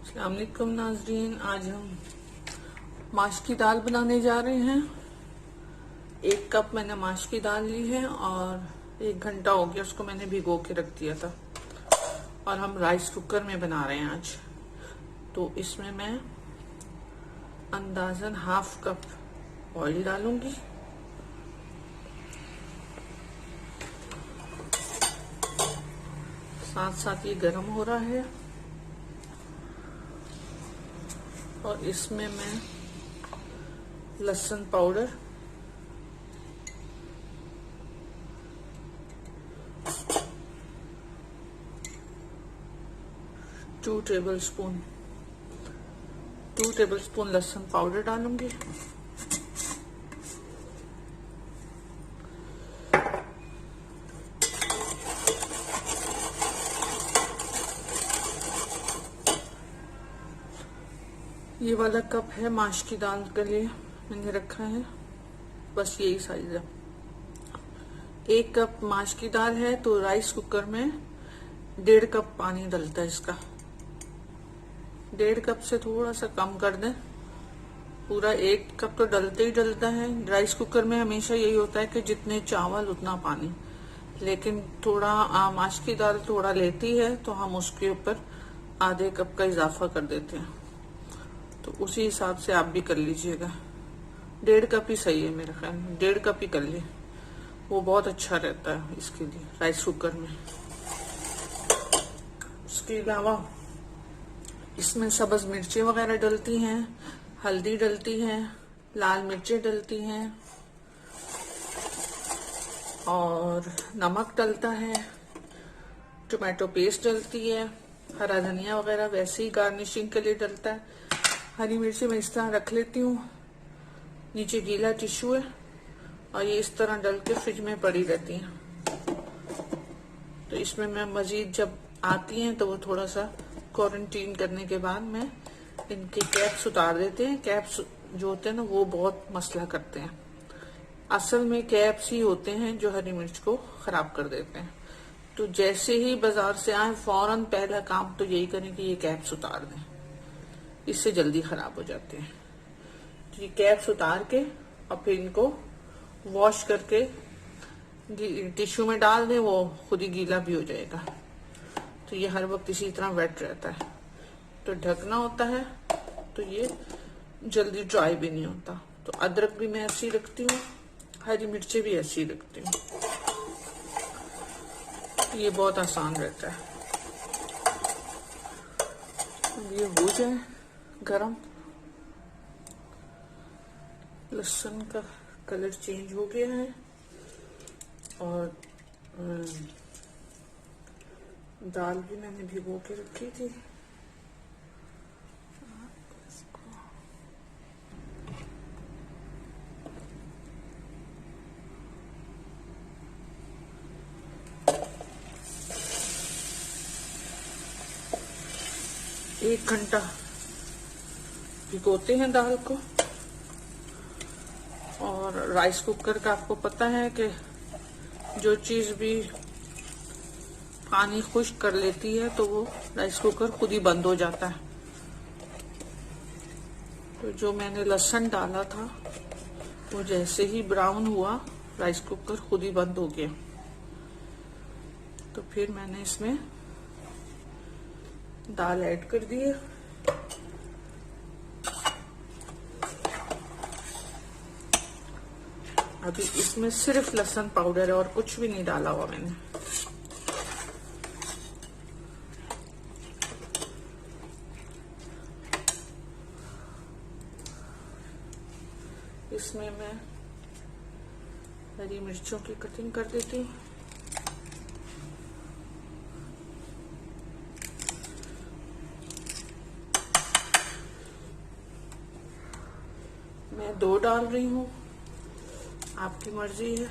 अस्सलाम वालेकुम नाजरीन, आज हम माश की दाल बनाने जा रहे हैं। 1 कप मैंने माश की दाल ली है और 1 घंटा हो गया उसको मैंने भिगो के रख दिया था। और हम राइस कुकर में बना रहे हैं आज। तो इसमें मैं अंदाजन 1/2 कप ऑयल डालूंगी। साथ साथ ये गर्म हो रहा है और इसमें मैं लहसुन पाउडर, टू टेबल स्पून लहसुन पाउडर डालूंगी। ये वाला कप है माश की दाल के लिए मैंने रखा है, बस यही साइज है। 1 कप माश की दाल है तो राइस कुकर में 1.5 कप पानी डलता है इसका। 1.5 कप से थोड़ा सा कम कर दें, पूरा 1 कप तो डलते ही डलता है। राइस कुकर में हमेशा यही होता है कि जितने चावल उतना पानी, लेकिन थोड़ा माश की दाल थोड़ा लेती है तो हम उसके ऊपर आधे कप का इजाफा कर देते हैं। तो उसी हिसाब से आप भी कर लीजिएगा। 1.5 कप ही सही है मेरा ख्याल, 1.5 कप ही कर लिए, वो बहुत अच्छा रहता है इसके लिए राइस कुकर में। उसके अलावा इसमें सब्ज मिर्चें वगैरह डलती हैं, हल्दी डलती है, लाल मिर्चें डलती हैं और नमक डलता है, टोमेटो पेस्ट डलती है, हरा धनिया वगैरह वैसे ही गार्निशिंग के लिए डलता है। हरी मिर्ची मैं इस तरह रख लेती हूँ, नीचे गीला टिश्यू है और ये इस तरह डल के फ्रिज में पड़ी रहती हैं। तो इसमें मैं मजीद जब आती हैं तो वो थोड़ा सा क्वारंटीन करने के बाद मैं इनके कैप्स उतार देते हैं। कैप्स जो होते हैं ना वो बहुत मसला करते हैं। असल में कैप्स ही होते हैं जो हरी मिर्च को खराब कर देते हैं। तो जैसे ही बाजार से आए फौरन पहला काम तो यही करें कि ये कैप्स उतार दें, इससे जल्दी खराब हो जाते हैं। तो ये कैप्स उतार के और फिर इनको वॉश करके टिश्यू में डाल दें, वो खुद ही गीला भी हो जाएगा। तो ये हर वक्त इसी तरह वेट रहता है। तो ढकना होता है तो ये जल्दी ड्राई भी नहीं होता। तो अदरक भी मैं ऐसी रखती हूँ, हरी मिर्ची भी ऐसी रखती हूँ। ये बहुत आसान रहता है। ये हो जाए गरम, लहसुन का कलर चेंज हो गया है और दाल भी मैंने भिगो के रखी थी। एक घंटा भिगोते हैं दाल को। और राइस कुकर का आपको पता है कि जो चीज भी पानी खुश्क कर लेती है तो वो राइस कुकर खुद ही बंद हो जाता है। तो जो मैंने लहसुन डाला था वो जैसे ही ब्राउन हुआ राइस कुकर खुद ही बंद हो गया। तो फिर मैंने इसमें दाल ऐड कर दी है। अभी इसमें सिर्फ लहसुन पाउडर है और कुछ भी नहीं डाला हुआ मैंने। इसमें मैं हरी मिर्चों की कटिंग कर देती हूँ। मैं 2 डाल रही हूँ, आपकी मर्जी है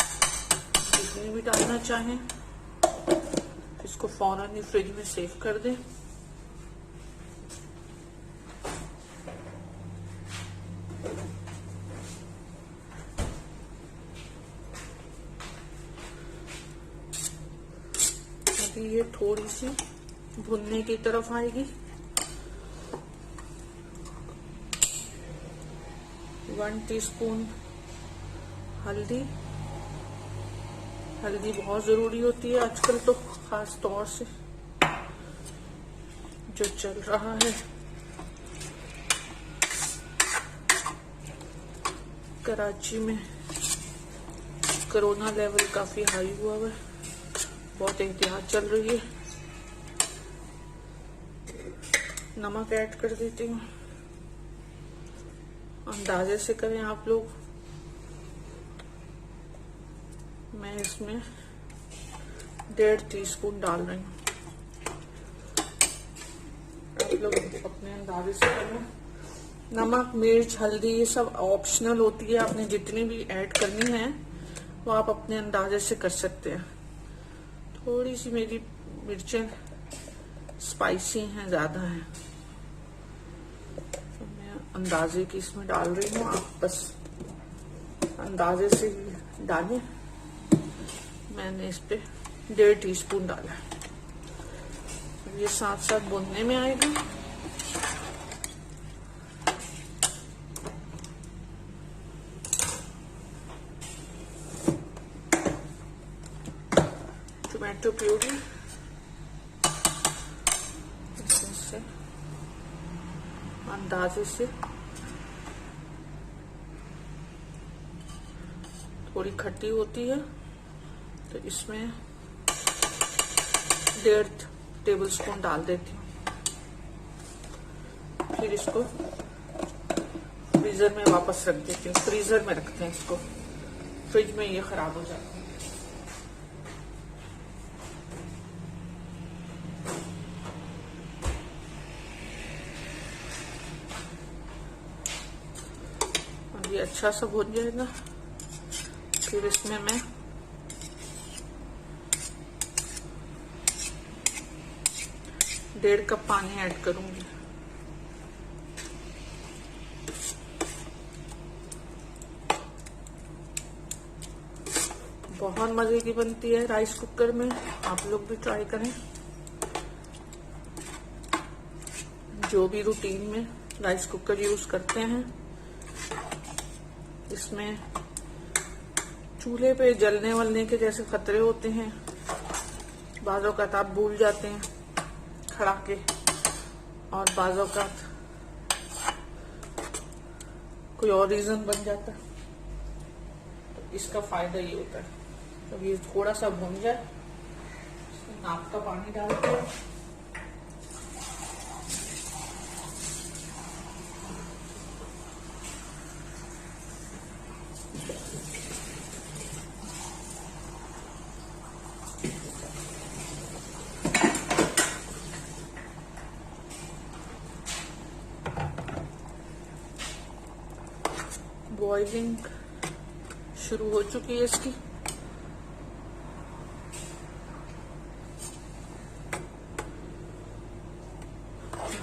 जितनी भी डालना चाहें। इसको फौरन ही फ्रिज में सेव कर दें। अभी ये थोड़ी सी भुनने की तरफ आएगी 1 टीस्पून हल्दी। हल्दी बहुत ज़रूरी होती है आजकल तो, ख़ास तौर से जो चल रहा है। कराची में कोरोना लेवल काफ़ी हाई हुआ है, बहुत एहतियात चल रही है। नमक ऐड कर देती हूँ, अंदाजे से करें आप लोग। मैं इसमें 1.5 टीस्पून डाल रही हूँ, आप लोग अपने अंदाजे से करें। नमक, मिर्च, हल्दी ये सब ऑप्शनल होती है, आपने जितनी भी ऐड करनी है वो आप अपने अंदाजे से कर सकते हैं। थोड़ी सी मेरी मिर्चें स्पाइसी हैं, ज़्यादा हैं, तो मैं अंदाजे की इसमें डाल रही हूँ। आप बस अंदाजे से ही डालें। मैंने इस पे 1.5 टीस्पून डाला है। ये साथ साथ भुनने में आएगा। टोमेटो प्यूरी से अंदाजे से, थोड़ी खट्टी होती है तो इसमें 1.5 टेबलस्पून डाल देती हूँ। फिर इसको फ्रीजर में वापस रख देती हूँ। फ्रीजर में रखते हैं इसको, फ्रिज में ये खराब हो जाता है। ये अच्छा सा भुन जाएगा। फिर इसमें मैं डेढ़ कप पानी ऐड करूंगी। बहुत मजे की बनती है राइस कुकर में, आप लोग भी ट्राई करें। जो भी रूटीन में राइस कुकर यूज करते हैं, इसमें चूल्हे पे जलने वलने के जैसे खतरे होते हैं, बाज़ों का आप भूल जाते हैं खड़ा के, और बाज़ों का कोई और रीजन बन जाता है। तो इसका फायदा ये होता है, तो ये थोड़ा सा भुन जाए, इसमें नाक का पानी डालते हैं। बॉइलिंग शुरू हो चुकी है इसकी।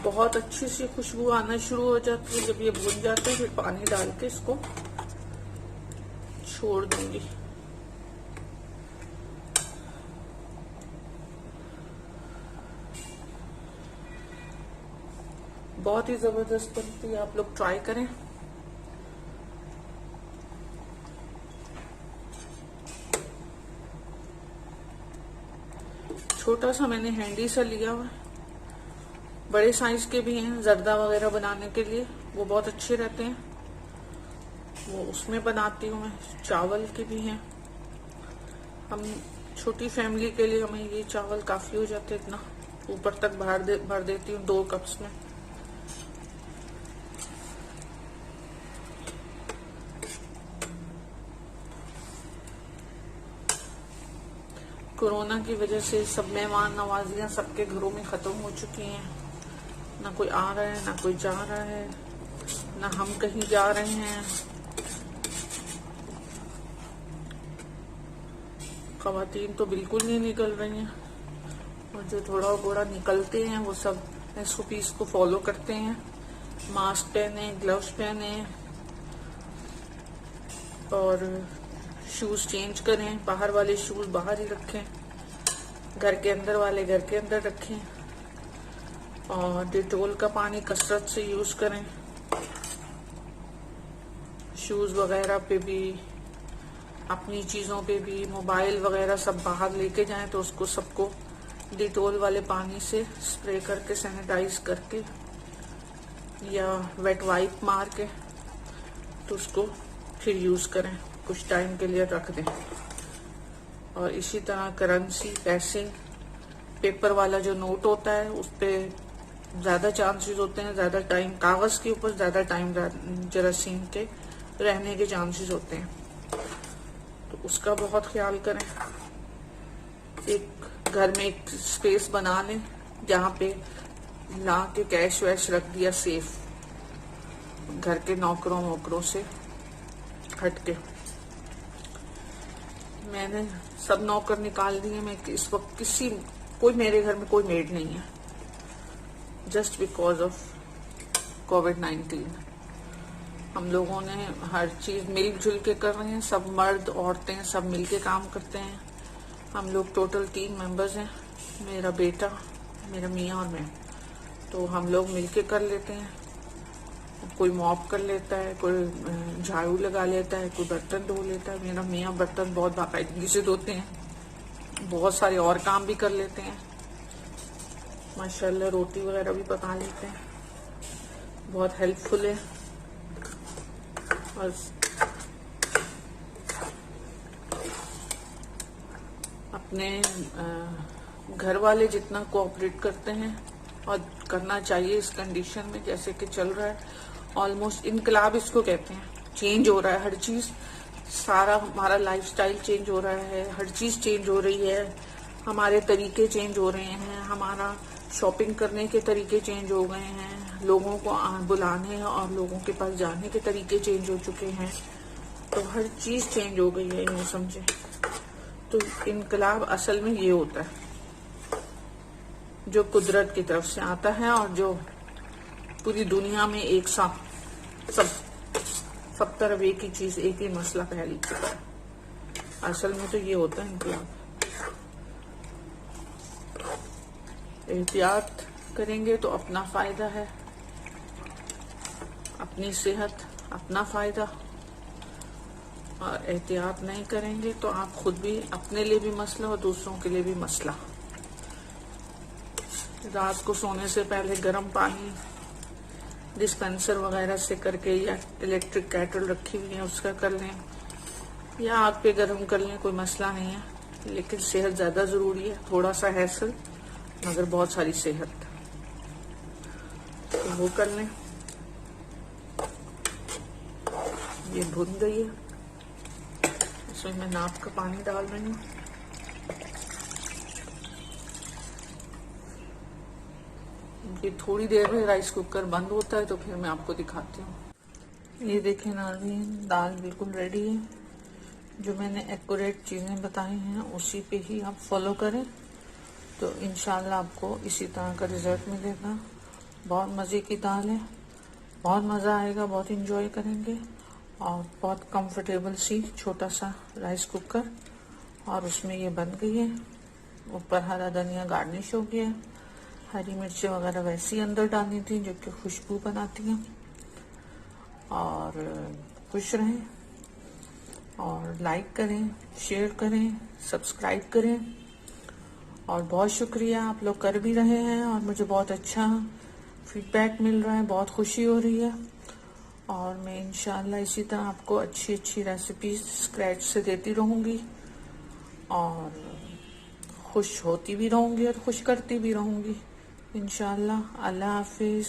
बहुत अच्छी सी खुशबू आना शुरू हो जाती है। जब ये भुन जाते हैं फिर पानी डाल के इसको छोड़ दूंगी। बहुत ही जबरदस्त बनती है, आप लोग ट्राई करें। छोटा सा मैंने हैंडी सा लिया हुआ, बड़े साइज के भी हैं जर्दा वगैरह बनाने के लिए, वो बहुत अच्छे रहते हैं, वो उसमें बनाती हूँ मैं। चावल के भी हैं, हम छोटी फैमिली के लिए हमें ये चावल काफी हो जाते, इतना ऊपर तक भर देती हूँ 2 कप्स में। कोरोना की वजह से सब मेहमान नवाजियां सबके घरों में खत्म हो चुकी हैं। ना कोई आ रहा है, ना कोई जा रहा है, ना हम कहीं जा रहे हैं। खवातीन तो बिल्कुल नहीं निकल रही हैं, और जो थोड़ा थोड़ा निकलते हैं वो सब SOPs को फॉलो करते हैं। मास्क पहने, ग्लव्स पहने, और शूज चेंज करें। बाहर वाले शूज बाहर ही रखें, घर के अंदर वाले घर के अंदर रखें, और डिटोल का पानी कसरत से यूज करें। शूज़ वगैरह पे भी, अपनी चीज़ों पे भी, मोबाइल वगैरह सब बाहर लेके जाएं तो उसको सबको डिटोल वाले पानी से स्प्रे करके सैनिटाइज करके या वेट वाइप मार के तो उसको फिर यूज़ करें, कुछ टाइम के लिए रख दें। और इसी तरह करेंसी, पैसे, पेपर वाला जो नोट होता है उस पर ज़्यादा चांसेस होते हैं, ज़्यादा टाइम, कागज़ के ऊपर ज़्यादा टाइम जरासीम के रहने के चांसेस होते हैं, तो उसका बहुत ख्याल करें। एक घर में एक स्पेस बना लें जहाँ पे ला के कैश वैश रख दिया सेफ, घर के नौकरों वोकरों से हट के। मैंने सब नौकर निकाल दिए। मैं इस वक्त कोई मेरे घर में कोई मेड नहीं है, जस्ट बिकॉज ऑफ कोविड-19। हम लोगों ने हर चीज मिलजुल के कर रहे हैं, सब मर्द औरतें सब मिलके काम करते हैं। हम लोग टोटल 3 मेंबर्स हैं, मेरा बेटा, मेरा मियाँ और मैं, तो हम लोग मिलके कर लेते हैं। कोई मॉप कर लेता है, कोई झाड़ू लगा लेता है, कोई बर्तन धो लेता है। मेरा मियाँ बर्तन बहुत बाकायदगी से धोते हैं, बहुत सारे और काम भी कर लेते हैं। माशाल्लाह रोटी वगैरह भी पका लेते हैं, बहुत हेल्पफुल है। और अपने घर वाले जितना कोऑपरेट करते हैं और करना चाहिए इस कंडीशन में, जैसे कि चल रहा है, ऑलमोस्ट इनकलाब इसको कहते हैं। चेंज हो रहा है हर चीज, सारा हमारा लाइफस्टाइल चेंज हो रहा है, हर चीज चेंज हो रही है, हमारे तरीके चेंज हो रहे हैं, हमारा शॉपिंग करने के तरीके चेंज हो गए हैं, लोगों को बुलाने और लोगों के पास जाने के तरीके चेंज हो चुके हैं, तो हर चीज चेंज हो गई है, यूँ समझे। तो इनकलाब असल में ये होता है जो कुदरत की तरफ से आता है और जो पूरी दुनिया में एक साथ सब तरफ एक ही चीज, एक ही मसला फैल चुका है। असल में तो ये होता है इनकलाब। एहतियात करेंगे तो अपना फायदा है, अपनी सेहत, अपना फायदा। और एहतियात नहीं करेंगे तो आप खुद भी, अपने लिए भी मसला और दूसरों के लिए भी मसला। रात को सोने से पहले गर्म पानी डिस्पेंसर वगैरह से करके, या इलेक्ट्रिक केटल रखी हुई है उसका कर लें, या आग पे गर्म कर लें, कोई मसला नहीं है। लेकिन सेहत ज्यादा जरूरी है, थोड़ा सा हैसल मगर बहुत सारी सेहत, तो वो कर लें। ये भुन गई है, इसमें मैं नाप का पानी डाल रही हूँ। ये थोड़ी देर में राइस कुकर बंद होता है तो फिर मैं आपको दिखाती हूँ। ये देखें नाज़रीन, दाल बिल्कुल रेडी है। जो मैंने एक्यूरेट चीज़ें बताई हैं उसी पे ही आप फॉलो करें तो इंशाल्लाह आपको इसी तरह का रिजल्ट मिलेगा। बहुत मज़े की दाल है, बहुत मज़ा आएगा, बहुत इंजॉय करेंगे। और बहुत कंफर्टेबल सी छोटा सा राइस कुकर, और उसमें ये बन गई है। ऊपर हरा धनिया गार्निश हो गया, हरी मिर्ची वगैरह वैसे ही अंदर डालनी थी जो कि खुशबू बनाती हैं। और खुश रहें और लाइक करें, शेयर करें, सब्सक्राइब करें। और बहुत शुक्रिया, आप लोग कर भी रहे हैं और मुझे बहुत अच्छा फीडबैक मिल रहा है, बहुत खुशी हो रही है। और मैं इंशाल्लाह इसी तरह आपको अच्छी अच्छी रेसिपीज स्क्रैच से देती रहूँगी और खुश होती भी रहूँगी और खुश करती भी रहूँगी इंशाल्लाह। अल्लाह हाफिज़।